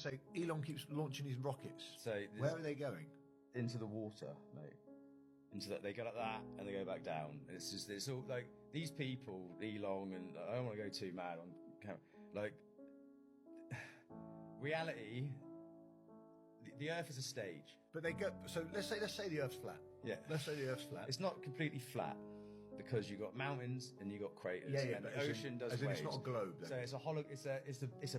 say, Elon keeps launching his rockets. So where are they going? Into the water, mate. Into that, they go like that and they go back down. And it's all like these people, Elon, and I don't want to go too mad on camera. Like reality, the Earth is a stage. But they go. So let's say the Earth's flat. Yeah. Let's say the Earth's flat. It's not completely flat because you've got mountains and you've got craters. Yeah, and but the ocean does waves. It's not a globe. Then. So it's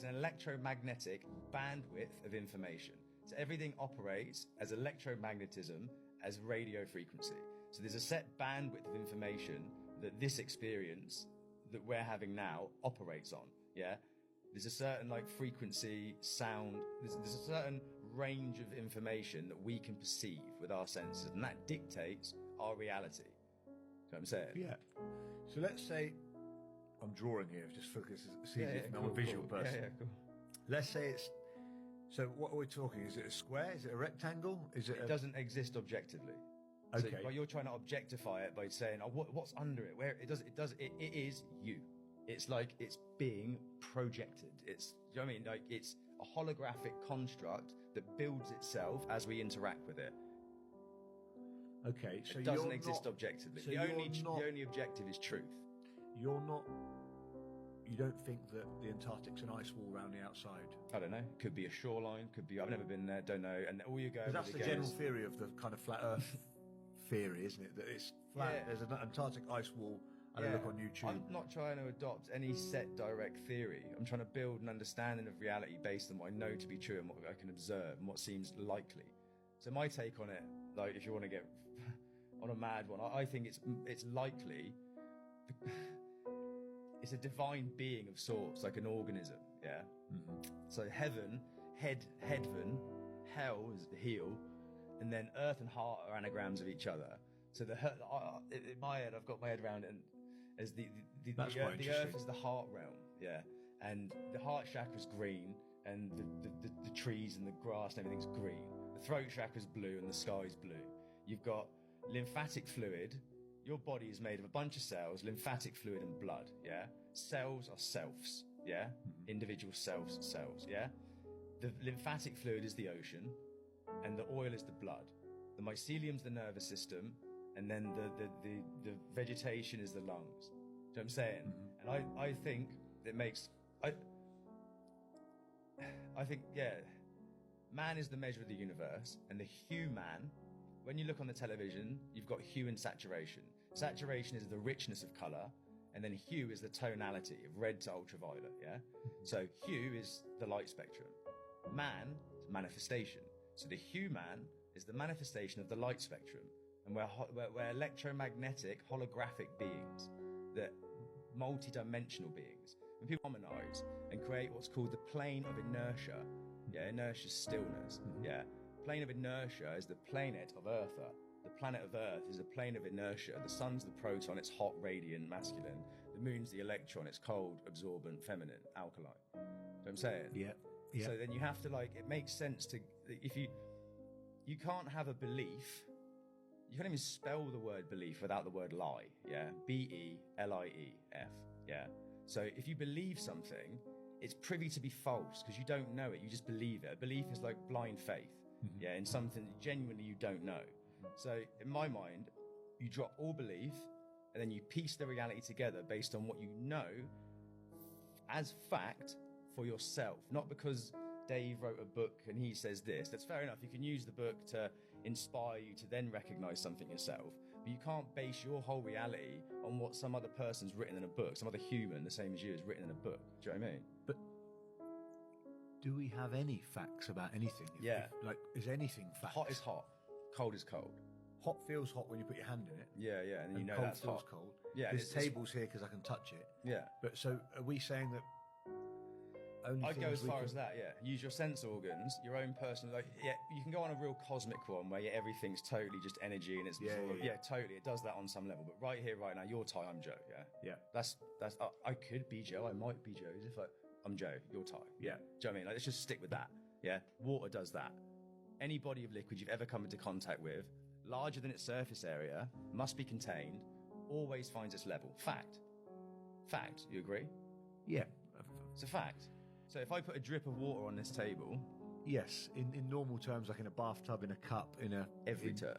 an electromagnetic bandwidth of information. So everything operates as electromagnetism, as radio frequency. So there's a set bandwidth of information that this experience that we're having now operates on. Yeah. There's a certain like frequency, sound. There's a certain range of information that we can perceive with our senses, and that dictates our reality. You know what I'm saying? Yeah. So let's say I'm drawing here, just focus. See if I'm a visual person. Yeah, cool. Let's say it's. So what are we talking? Is it a square? Is it a rectangle? It doesn't exist objectively. Okay. So, you're trying to objectify it by saying, "Oh, what's under it? Where it is you." It's like it's being projected. You know what I mean? Like it's a holographic construct that builds itself as we interact with it. Okay, so it doesn't exist objectively. So the only objective is truth. You don't think that the Antarctic's an ice wall around the outside? I don't know. Could be a shoreline. Could be. I've never been there. Don't know. And all you go. That's the general theory of the kind of flat Earth theory, isn't it? That it's flat. Yeah. There's an Antarctic ice wall. I look on YouTube. I'm not trying to adopt any set direct theory. I'm trying to build an understanding of reality based on what I know to be true and what I can observe and what seems likely. So my take on it, like if you want to get on a mad one, I think it's likely. It's a divine being of sorts, like an organism. Yeah. Mm-hmm. So heaven, hell is the heel, and then earth and heart are anagrams of each other. So in my head, I've got my head around it. And as the earth is the heart realm, yeah, and the heart chakra is green, and the trees and the grass and everything's green. The throat chakra is blue, and the sky is blue. You've got lymphatic fluid. Your body is made of a bunch of cells, lymphatic fluid and blood. Yeah, cells are selves. Yeah, individual cells. Yeah, the lymphatic fluid is the ocean, and the oil is the blood. The mycelium's the nervous system. And then the vegetation is the lungs. Do you know what I'm saying? Mm-hmm. And I think it makes... I think, yeah, man is the measure of the universe. And the hue man, when you look on the television, you've got hue and saturation. Saturation is the richness of colour. And then hue is the tonality of red to ultraviolet, yeah? Mm-hmm. So hue is the light spectrum. Man is manifestation. So the hue man is the manifestation of the light spectrum. And we're electromagnetic, holographic beings, that multi-dimensional beings. When people harmonize and create what's called the plane of inertia, yeah, inertia is stillness, yeah. Plane of inertia is the planet of Eartha. The planet of Earth is a plane of inertia. The sun's the proton, it's hot, radiant, masculine. The moon's the electron, it's cold, absorbent, feminine, alkaline. You know what I'm saying? Yeah. So then you have to it makes sense to, if you can't have a belief. You can't even spell the word belief without the word lie, yeah? B-E-L-I-E-F, yeah? So if you believe something, it's privy to be false because you don't know it, you just believe it. A belief is like blind faith, yeah, in something genuinely you don't know. So in my mind, you drop all belief and then you piece the reality together based on what you know as fact for yourself, not because Dave wrote a book and he says this. That's fair enough. You can use the book to inspire you to then recognize something yourself. But you can't base your whole reality on what some other person's written in a book, some other human the same as you has written in a book. Do you know what I mean? But do we have any facts about anything? Is anything fact? Hot is hot. Cold is cold. Hot feels hot when you put your hand in it. Yeah, and you know cold that's feels hot. Cold. Yeah, this table's here because I can touch it. Yeah. But so are we saying that I'd go as far as that, yeah. Use your sense organs, your own personal, you can go on a real cosmic one where everything's totally just energy and it's totally, it does that on some level. But right here, right now, you're Ty, I'm Joe, yeah? Yeah. That's I could be Joe, I might be Joe, as if I'm Joe, you're Ty. Yeah. Do you know what I mean? Let's just stick with that, yeah? Water does that. Any body of liquid you've ever come into contact with, larger than its surface area, must be contained, always finds its level. Fact. You agree? Yeah. It's a fact. So if I put a drip of water on this table, Yes, in normal terms, like in a bathtub, in a cup, every term,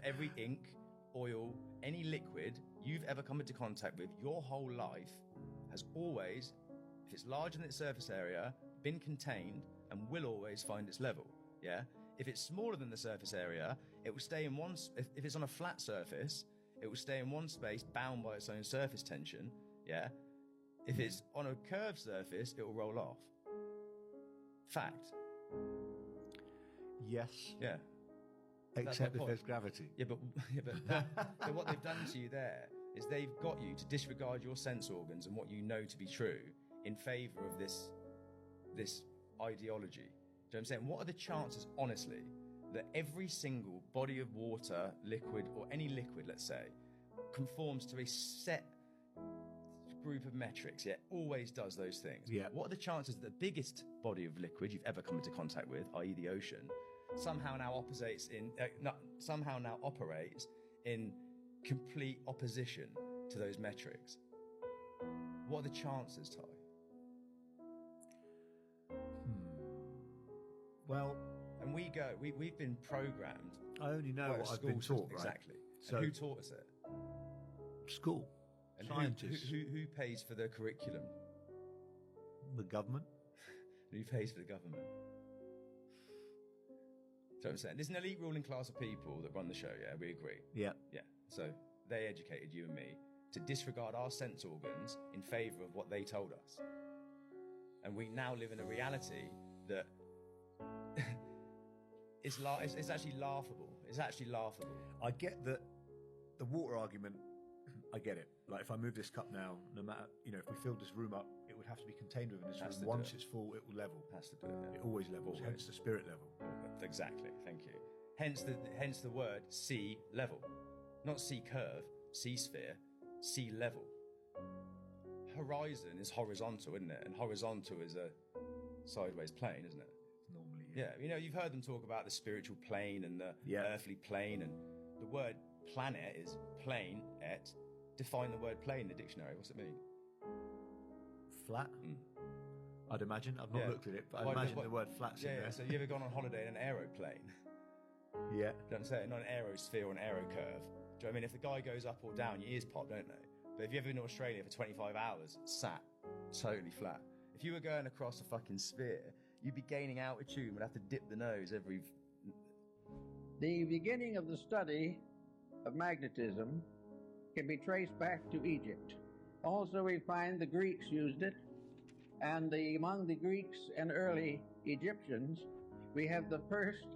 every ink, oil, any liquid you've ever come into contact with your whole life has always, if it's larger than its surface area, been contained and will always find its level. Yeah. If it's smaller than the surface area, it will stay in one. If it's on a flat surface, it will stay in one space, bound by its own surface tension. Yeah. If it's on a curved surface, it will roll off. Fact. Yes. Yeah. Except if there's gravity. Yeah, but so what they've done to you there is they've got you to disregard your sense organs and what you know to be true in favour of this ideology. Do you know what I'm saying? What are the chances, honestly, that every single body of water, liquid, or any liquid, let's say, conforms to a set group of metrics? Yeah, always does those things. Yeah. What are the chances that the biggest body of liquid you've ever come into contact with, i.e. the ocean, somehow now operates in complete opposition to those metrics? What are the chances, Ty? Well, and we've been programmed. I only know what I've been taught, right? Exactly. So, and who taught us it? School. And scientists. Who pays for the curriculum? The government. Who pays for the government? So I'm saying there's an elite ruling class of people that run the show. Yeah, we agree. Yeah. Yeah. So they educated you and me to disregard our sense organs in favour of what they told us, and we now live in a reality that it's actually laughable. It's actually laughable. I get that the water argument. I get it. Like if I move this cup now, no matter if we filled this room up, it would have to be contained within this room. Once it's full, it will level. Has to do it. Yeah. It always levels. Always. Hence the spirit level. Exactly. Thank you. Hence the word sea level, not sea curve, sea sphere, sea level. Horizon is horizontal, isn't it? And horizontal is a sideways plane, isn't it? Normally. Yeah. You've heard them talk about the spiritual plane and the earthly plane, and the word planet is plane et. Define the word plane in the dictionary. What's it mean? Flat. I'd imagine. I've not looked at it, but I imagine the word flat's in there. So you ever gone on holiday in an aeroplane? Yeah. You know what I'm saying? Not an aerosphere or an aerocurve. Do you know what I mean? If the guy goes up or down, your ears pop, don't they? But if you're ever in Australia for 25 hours, sat, totally flat. If you were going across a fucking sphere, you'd be gaining altitude and would have to dip the nose every... The beginning of the study of magnetism can be traced back to Egypt. Also, we find the Greeks used it, and among the Greeks and early Egyptians, we have the first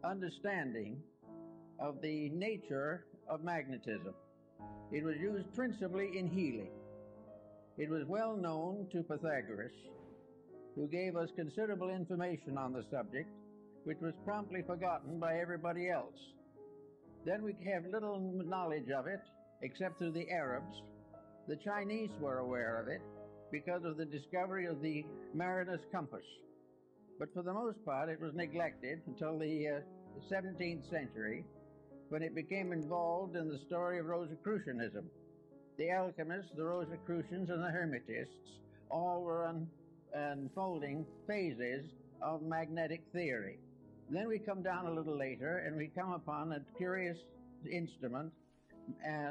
understanding of the nature of magnetism. It was used principally in healing. It was well known to Pythagoras, who gave us considerable information on the subject, which was promptly forgotten by everybody else. Then we have little knowledge of it, except through the Arabs. The Chinese were aware of it because of the discovery of the mariner's compass. But for the most part, it was neglected until the 17th century, when it became involved in the story of Rosicrucianism. The alchemists, the Rosicrucians, and the Hermetists all were unfolding phases of magnetic theory. Then we come down a little later, and we come upon a curious instrument,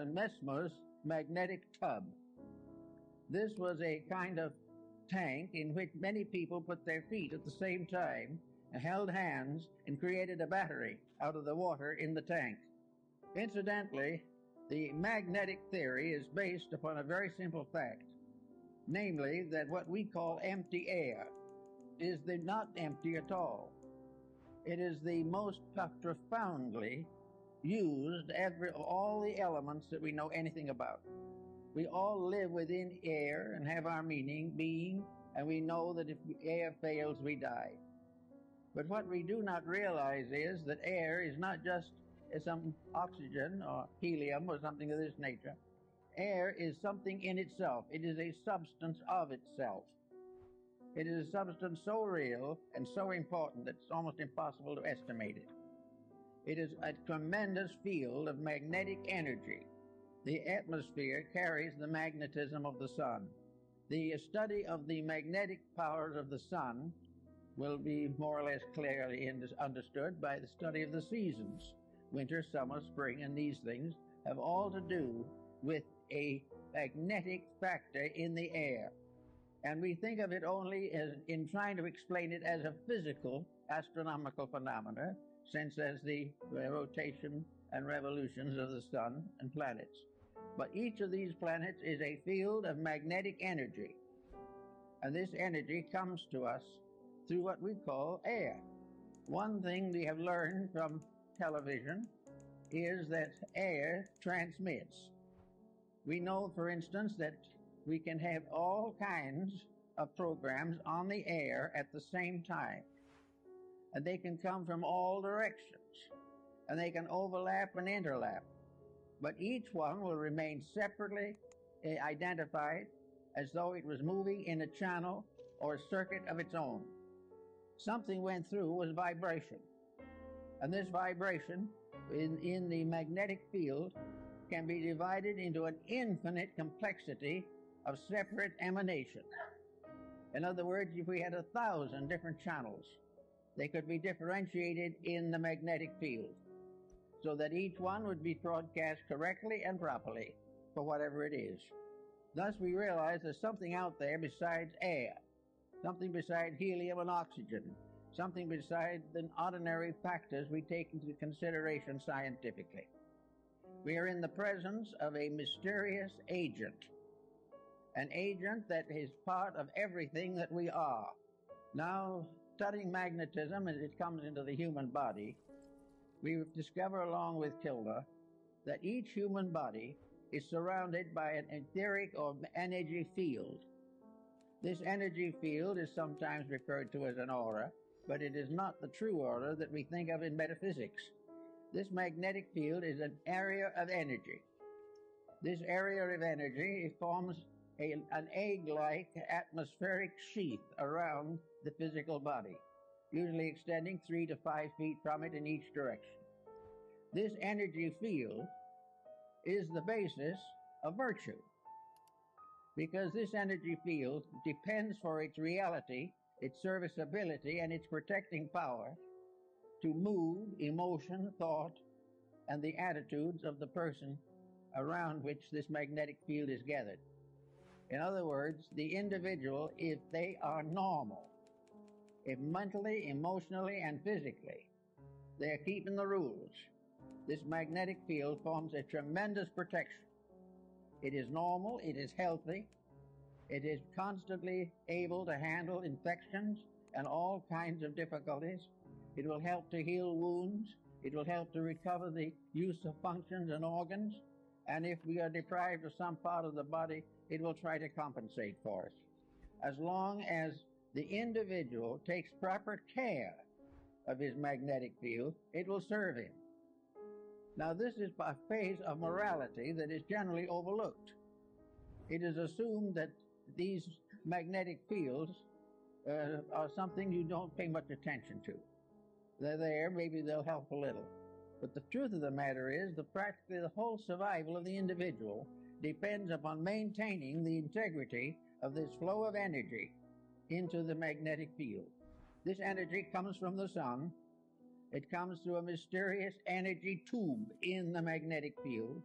Mesmer's magnetic tub. This was a kind of tank in which many people put their feet at the same time and held hands and created a battery out of the water in the tank. Incidentally, the magnetic theory is based upon a very simple fact, namely that what we call empty air is not empty at all. It is the most profoundly used all the elements that we know anything about. We all live within air and have our being, and we know that if air fails, we die. But what we do not realize is that air is not just some oxygen or helium or something of this nature. Air is something in itself. It is a substance of itself. It is a substance so real and so important that it's almost impossible to estimate it. It is a tremendous field of magnetic energy. The atmosphere carries the magnetism of the sun. The study of the magnetic powers of the sun will be more or less clearly understood by the study of the seasons. Winter, summer, spring, and these things have all to do with a magnetic factor in the air. And we think of it only as in trying to explain it as a physical astronomical phenomena, since as the rotation and revolutions of the sun and planets. But each of these planets is a field of magnetic energy. And this energy comes to us through what we call air. One thing we have learned from television is that air transmits. We know, for instance, that we can have all kinds of programs on the air at the same time. And they can come from all directions. And they can overlap and interlap. But each one will remain separately identified as though it was moving in a channel or circuit of its own. Something went through was vibration. And this vibration in the magnetic field can be divided into an infinite complexity of separate emanations. In other words, if we had 1,000 different channels, they could be differentiated in the magnetic field so that each one would be broadcast correctly and properly for whatever it is. Thus we realize there's something out there besides air, something besides helium and oxygen, something besides the ordinary factors we take into consideration scientifically. We are in the presence of a mysterious agent, an agent that is part of everything that we are. Now, studying magnetism as it comes into the human body, we discover along with Kilda that each human body is surrounded by an etheric or energy field. This energy field is sometimes referred to as an aura, but it is not the true aura that we think of in metaphysics. This magnetic field is an area of energy. This area of energy forms an egg-like atmospheric sheath around the physical body, usually extending 3 to 5 feet from it in each direction. This energy field is the basis of virtue, because this energy field depends for its reality, its serviceability, and its protecting power to move emotion, thought, and the attitudes of the person around which this magnetic field is gathered. In other words, the individual, if they are normal, if mentally, emotionally, and physically, they are keeping the rules, this magnetic field forms a tremendous protection. It is normal, it is healthy, it is constantly able to handle infections and all kinds of difficulties. It will help to heal wounds. It will help to recover the use of functions and organs. And if we are deprived of some part of the body, it will try to compensate for it. As long as the individual takes proper care of his magnetic field, it will serve him. Now, this is a phase of morality that is generally overlooked. It is assumed that these magnetic fields are something you don't pay much attention to. They're there, maybe they'll help a little. But the truth of the matter is that practically the whole survival of the individual depends upon maintaining the integrity of this flow of energy into the magnetic field. This energy comes from the sun. It comes through a mysterious energy tube in the magnetic field.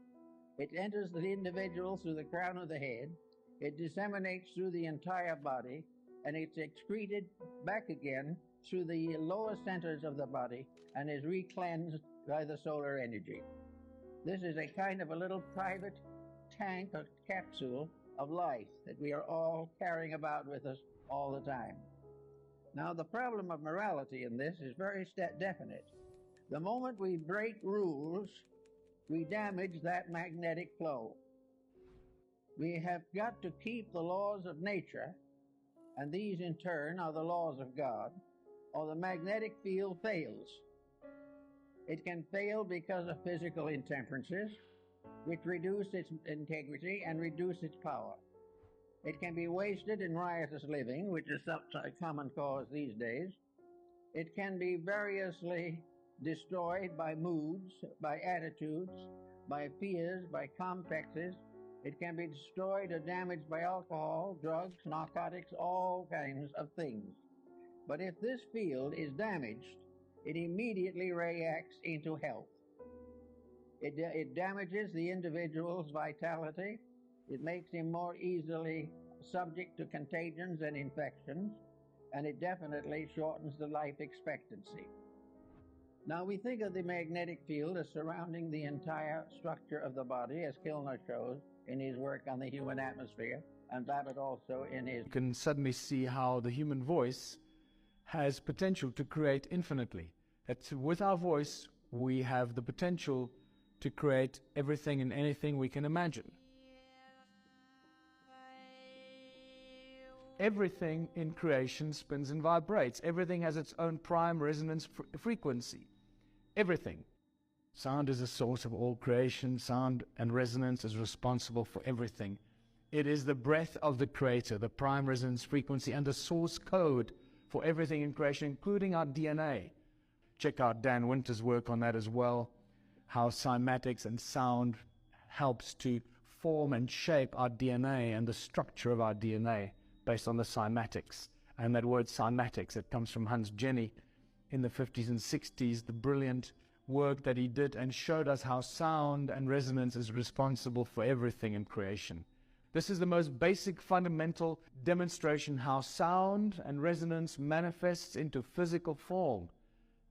It enters the individual through the crown of the head. It disseminates through the entire body, and it's excreted back again through the lower centers of the body and is recleansed by the solar energy. This is a kind of a little private tank or capsule of life that we are all carrying about with us all the time. Now, the problem of morality in this is very definite. The moment we break rules, we damage that magnetic flow. We have got to keep the laws of nature, and these in turn are the laws of God, or the magnetic field fails. It can fail because of physical intemperances, which reduce its integrity and reduce its power. It can be wasted in riotous living, which is a common cause these days. It can be variously destroyed by moods, by attitudes, by fears, by complexes, It can be destroyed or damaged by alcohol, drugs, narcotics, all kinds of things. But if this field is damaged, it immediately reacts into health. It damages the individual's vitality. It makes him more easily subject to contagions and infections, and it definitely shortens the life expectancy. Now, we think of the magnetic field as surrounding the entire structure of the body, as Kilner shows in his work on the human atmosphere, and Babbitt also in his... You can suddenly see how the human voice has potential to create infinitely. That with our voice, we have the potential to create everything and anything we can imagine. Everything in creation spins and vibrates. Everything has its own prime resonance frequency. Everything. Sound is the source of all creation. Sound and resonance is responsible for everything. It is the breath of the Creator, the prime resonance frequency, and the source code for everything in creation, including our DNA. Check out Dan Winter's work on that as well, how cymatics and sound helps to form and shape our DNA and the structure of our DNA based on the cymatics. And that word cymatics, it comes from Hans Jenny in the 50s and 60s, the brilliant work that he did and showed us how sound and resonance is responsible for everything in creation. This is the most basic fundamental demonstration how sound and resonance manifests into physical form.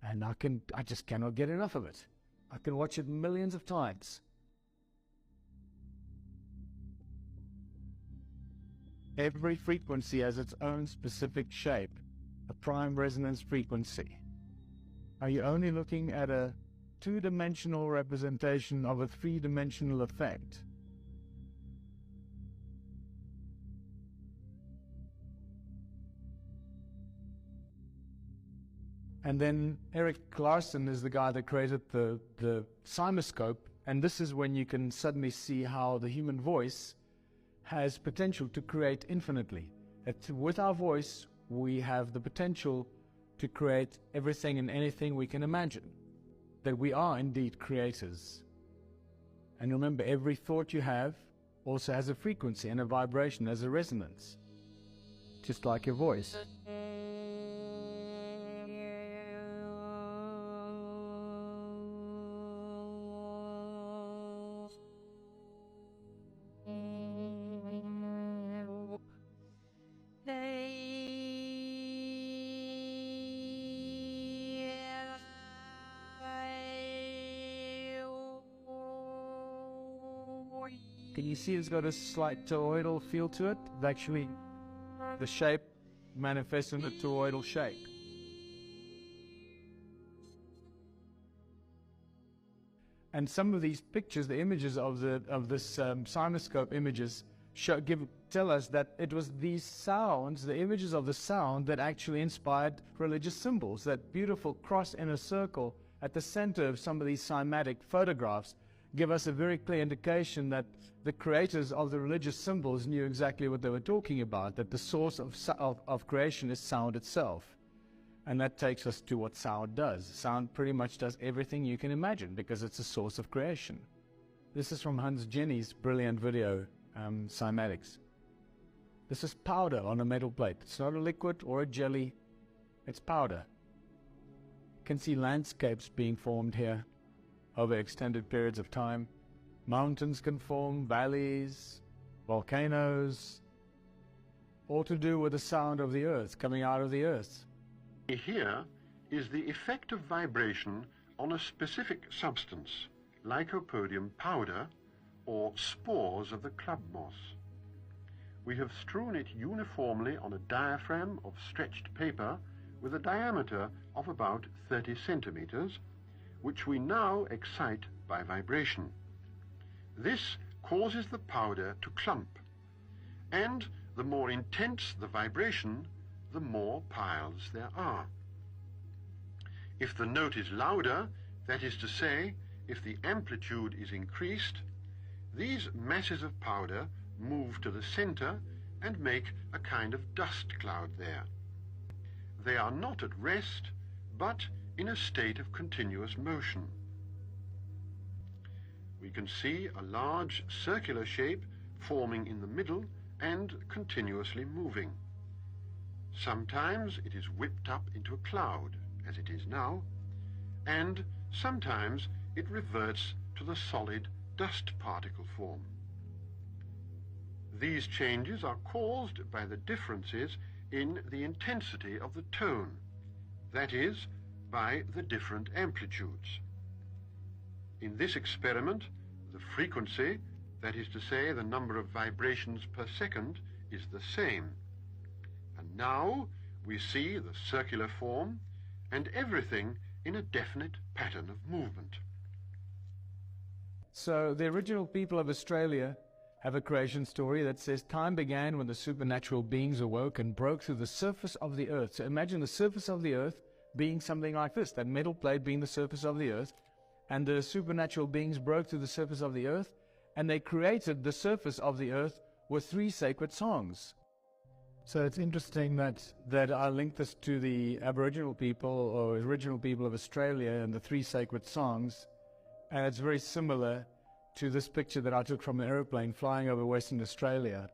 And I just cannot get enough of it. I can watch it millions of times. Every frequency has its own specific shape, a prime resonance frequency. Are you only looking at a two-dimensional representation of a three-dimensional effect? And then Erik Larson is the guy that created the CymaScope, and this is when you can suddenly see how the human voice has potential to create infinitely. That with our voice, we have the potential to create everything and anything we can imagine. That we are indeed creators. And remember, every thought you have also has a frequency and a vibration, as a resonance. Just like your voice. Can you see it's got a slight toroidal feel to it? Actually, the shape manifests in a toroidal shape. And some of these pictures, the images of this CymaScope images, tell us that it was these sounds, the images of the sound, that actually inspired religious symbols. That beautiful cross in a circle at the center of some of these cymatic photographs give us a very clear indication that the creators of the religious symbols knew exactly what they were talking about, that the source of creation is sound itself. And that takes us to what sound does. Sound pretty much does everything you can imagine because it's a source of creation. This is from Hans Jenny's brilliant video, Cymatics. This is powder on a metal plate. It's not a liquid or a jelly, it's powder. You can see landscapes being formed here over extended periods of time. Mountains can form, valleys, volcanoes, all to do with the sound of the earth, coming out of the earth. Here is the effect of vibration on a specific substance, Lycopodium powder, or spores of the club moss. We have strewn it uniformly on a diaphragm of stretched paper with a diameter of about 30 centimeters, which we now excite by vibration. This causes the powder to clump, and the more intense the vibration, the more piles there are. If the note is louder, that is to say, if the amplitude is increased, these masses of powder move to the center and make a kind of dust cloud there. They are not at rest, but in a state of continuous motion. We can see a large circular shape forming in the middle and continuously moving. Sometimes it is whipped up into a cloud, as it is now, and sometimes it reverts to the solid dust particle form. These changes are caused by the differences in the intensity of the tone, that is, by the different amplitudes. In this experiment, the frequency, that is to say, the number of vibrations per second, is the same. And now we see the circular form and everything in a definite pattern of movement. So the original people of Australia have a creation story that says time began when the supernatural beings awoke and broke through the surface of the earth. So imagine the surface of the earth being something like this, that metal plate being the surface of the earth, and the supernatural beings broke through the surface of the earth, and they created the surface of the earth with 3 sacred songs. So it's interesting that I link this to the Aboriginal people or original people of Australia and the 3 sacred songs, and it's very similar to this picture that I took from an aeroplane flying over Western Australia,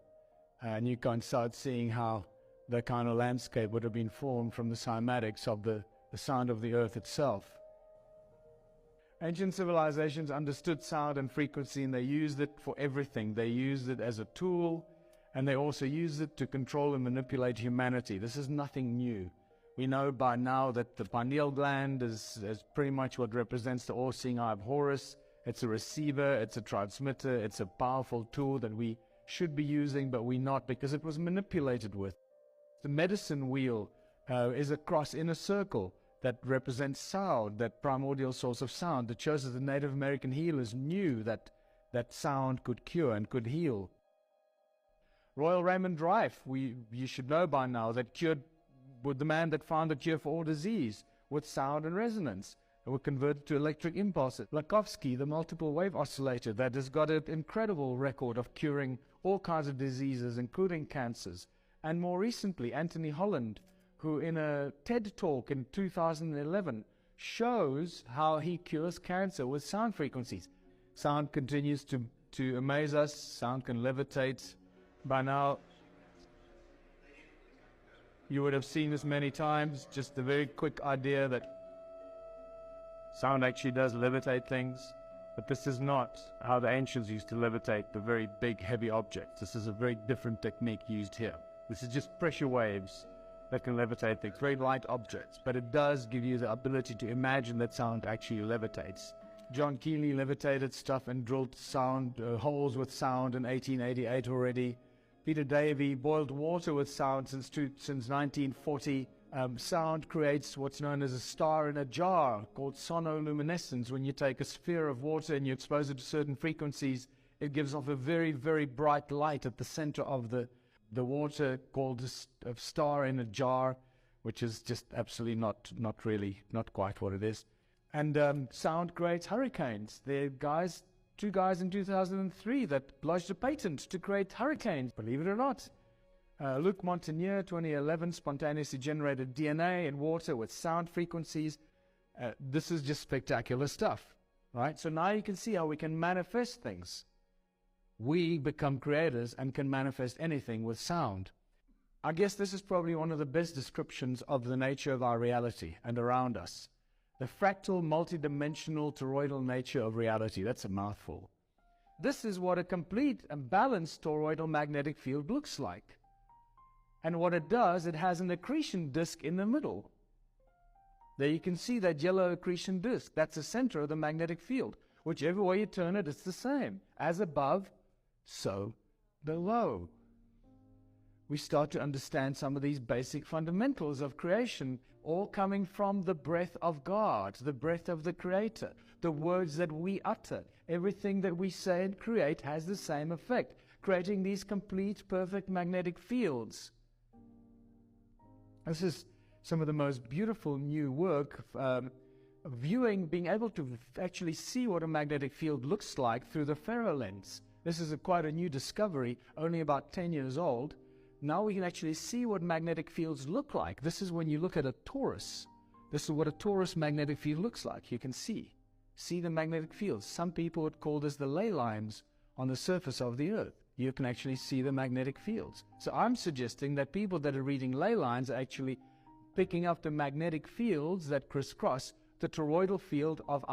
and you can start seeing how the kind of landscape would have been formed from the cymatics of the sound of the earth itself. Ancient civilizations understood sound and frequency, and they used it for everything. They used it as a tool, and they also used it to control and manipulate humanity. This is nothing new. We know by now that the pineal gland is pretty much what represents the all-seeing eye of Horus. It's a receiver, it's a transmitter, it's a powerful tool that we should be using, but we're not, because it was manipulated with. The medicine wheel is a cross in a circle that represents sound, that primordial source of sound, that shows that the Native American healers knew that sound could cure and could heal. Royal Raymond Rife, you should know by now, that cured with the man that found the cure for all disease with sound and resonance, and were converted to electric impulses. Lakovsky, the multiple wave oscillator, that has got an incredible record of curing all kinds of diseases, including cancers. And more recently, Anthony Holland, who in a TED talk in 2011 shows how he cures cancer with sound frequencies. Sound continues to amaze us. Sound can levitate. By now, you would have seen this many times, just the very quick idea that sound actually does levitate things, but this is not how the ancients used to levitate the very big, heavy objects. This is a very different technique used here. This is just pressure waves that can levitate things, very light objects, but it does give you the ability to imagine that sound actually levitates. John Keeley levitated stuff and drilled sound holes with sound in 1888 already. Peter Davy boiled water with sound since 1940. Sound creates what's known as a star in a jar, called sonoluminescence. When you take a sphere of water and you expose it to certain frequencies, it gives off a very, very bright light at the center of the water, called a star in a jar, which is just absolutely not quite what it is. And sound creates hurricanes. There are 2 guys in 2003 that lodged a patent to create hurricanes, believe it or not. Luc Montagnier, 2011, spontaneously generated DNA in water with sound frequencies. This is just spectacular stuff, right? So now you can see how we can manifest things. We become creators and can manifest anything with sound. I guess this is probably one of the best descriptions of the nature of our reality and around us. The fractal, multidimensional, toroidal nature of reality. That's a mouthful. This is what a complete and balanced toroidal magnetic field looks like. And what it does, it has an accretion disk in the middle. There you can see that yellow accretion disk. That's the center of the magnetic field. Whichever way you turn it, it's the same. As above, so below. We start to understand some of these basic fundamentals of creation, all coming from the breath of God, the breath of the Creator, the words that we utter. Everything that we say and create has the same effect, creating these complete, perfect magnetic fields. This is some of the most beautiful new work, being able to actually see what a magnetic field looks like through the Faro lens. This is quite a new discovery, only about 10 years old. Now we can actually see what magnetic fields look like. This is when you look at a torus. This is what a torus magnetic field looks like. You can see the magnetic fields. Some people would call this the ley lines on the surface of the earth. you can actually see the magnetic fields. So I'm suggesting that people that are reading ley lines are actually picking up the magnetic fields that crisscross the toroidal field of